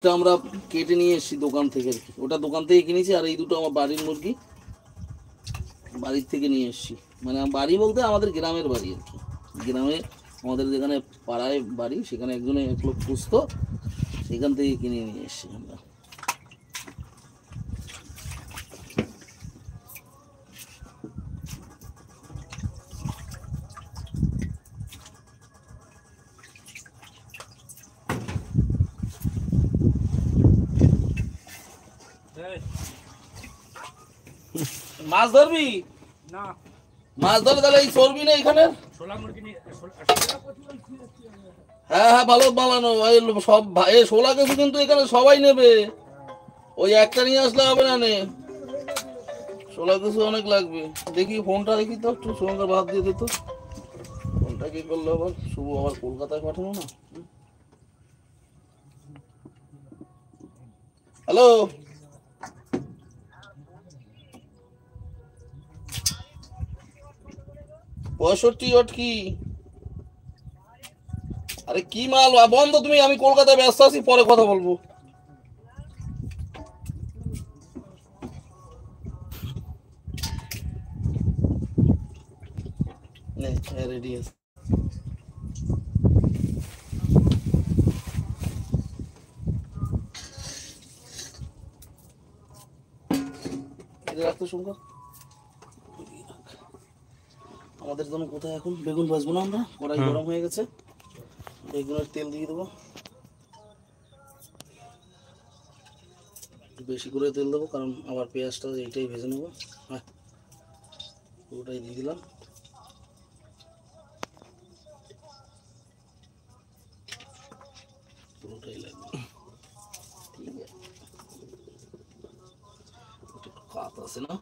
আমরা কেটে নিয়ে এসেছি দোকান থেকে, আর কি ওটা দোকান থেকে কিনেছি। আর এই দুটো আমার বাড়ির মুরগি, বাড়ির থেকে নিয়ে এসেছি। মানে বাড়ি বলতে আমাদের গ্রামের বাড়ি আর কি। গ্রামে আমাদের যেখানে পাড়ায় বাড়ি, সেখানে একজনে এক লোক পুষতো, সেখান থেকে কিনে নিয়ে এসেছি আমরা। মাছ ধরবি না? মাছ ধরে তাহলে এই চর্বি না এখানে। হ্যাঁ হ্যাঁ, ভালো বানানো সব শোলা কিছু কিন্তু এখানে সবাই নেবে। ওই একটা নিয়ে আসলে হবে না, নে শোলা কিছু অনেক লাগবে। দেখি ফোনটা দেখি তো, একটু সঙ্গে ভাত দিয়ে দিত। ফোনটা কি করলো আবার? শুভ আবার কলকাতায় পাঠানো না। হ্যালো, 65 কি? আরে কি মাল বন্ধ তুমি? আমি কলকাতায় ব্যস্ত আছি, পরে কথা বলবো। রেডি আছে। রাখতো শঙ্কর, আমাদের জন্য কোথায় এখন বেগুন ভাজবো না আমরা। কড়াই গরম হয়ে গেছে, বেগুনের তেল দিয়ে দেবো। বেশি করে তেল দেবো, কারণ আবার পেঁয়াজটা এইটাই ভেজে নেবো। হ্যাঁ, পুরোটাই দিয়ে দিলাম। পুরোটাই লাগবে, ঠিক আছে। কাত আছে না?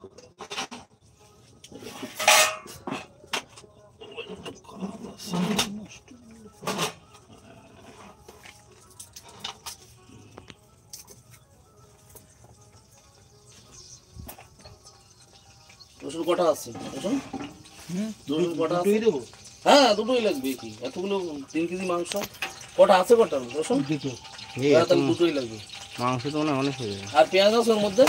রসুন কটা আছে? রসুন কটা আছে? হ্যাঁ, দুটোই লাগবে। কি এতগুলো 3 কেজি মাংস, কটা আছে? কটা রসুন? দুটোই লাগবে। মাংস তো অনেক হয়ে যাবে। আর পেঁয়াজ আছে ওর মধ্যে?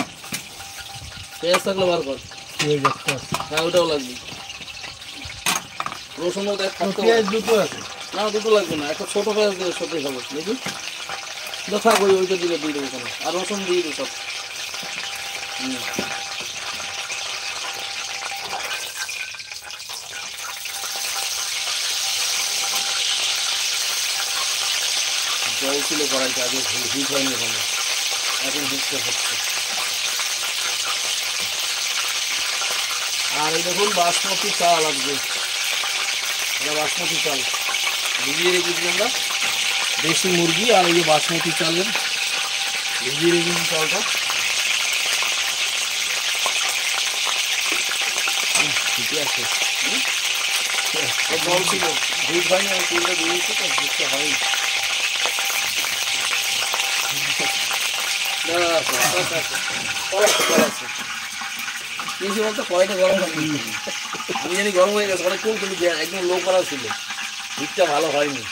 পেঁয়াজ থাকলে বার কর। হ্যাঁ, ওটাও লাগবে। রসুন পেঁয়াজ দুটো আছে না? দুটো লাগবে না, একটা ছোট পেঁয়াজ দিয়ে সাথে খাবো দেখি। থাক, ওইটা দিলে দিয়ে দেবো ওখানে। আর রসুন দিয়ে দিই সব। জল ছিল কড়াইতে, আগে হিট হয়নি ওখানে, এখন হিটটা হচ্ছে। আর এই দেখুন বাসমতি চাল আসবে, এটা বাসমতি চাল ভিজিয়ে রেখেছি আমরা। দেশি মুরগি আর এই যে বাসমতি চালের ভিজিয়ে রেখেছি চালটা। ঠিকই আছে, জল ছিল, হিট হয়নি, আমি তেলটা দিয়ে দিচ্ছি তো, হিটটা হয়নি। বলতো কয়টা গরম হয়নি, আমি জানি গরম হয়ে গেছে অনেক, কিন্তু একদম লো করা ছিল, হিটটা ভালো হয়নি।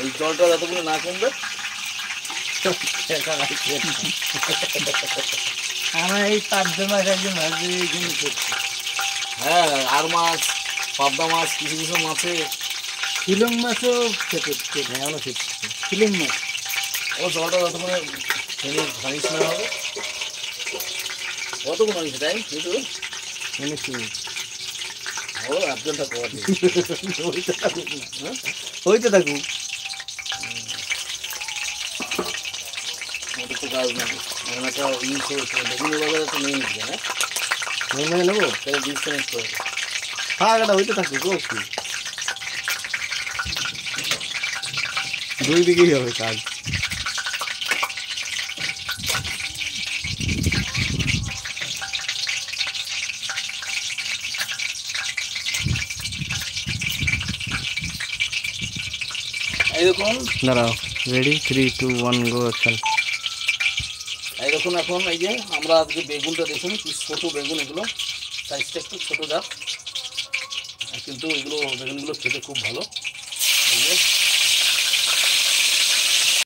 এই জলটা যতগুলো না কমবে, আমার এই পাবদা মাছ একজন ভাজবে এইখানে করছে। হ্যাঁ, আর মাছ, পাবদা মাছ, কিছু কিছু মাছে, শিলং মাছও খেতে এখনো খেতে শিলং মাছ। ও জলটা যতক্ষণে ঘানিস না হবে, কতক্ষণ হয়েছে টাইম? ও 8 ঘন্টা পর হইতে থাকুক, ওটা তো কাজ না। একটা ইউজ করেছিল বেগুন বাজারে, তো নিয়ে নিচ্ছে না, নিয়ে নেবো তাহলে ডিসকানেক্ট করে। হ্যাঁ, এটা হইতে থাকুক, ওকে। দুই দিকেই হবে কাজ। এই দেখুন, দাঁড়াও, রেডি, 3, 2, 1 গো, অ্যাকশন। এই দেখুন, এখন এই যে আমরা আজকে বেগুনটা দেখুন, কি ছোটো বেগুন, এগুলো সাইজটা একটু ছোটো যাক, কিন্তু এগুলো বেগুনগুলো খেতে খুব ভালো।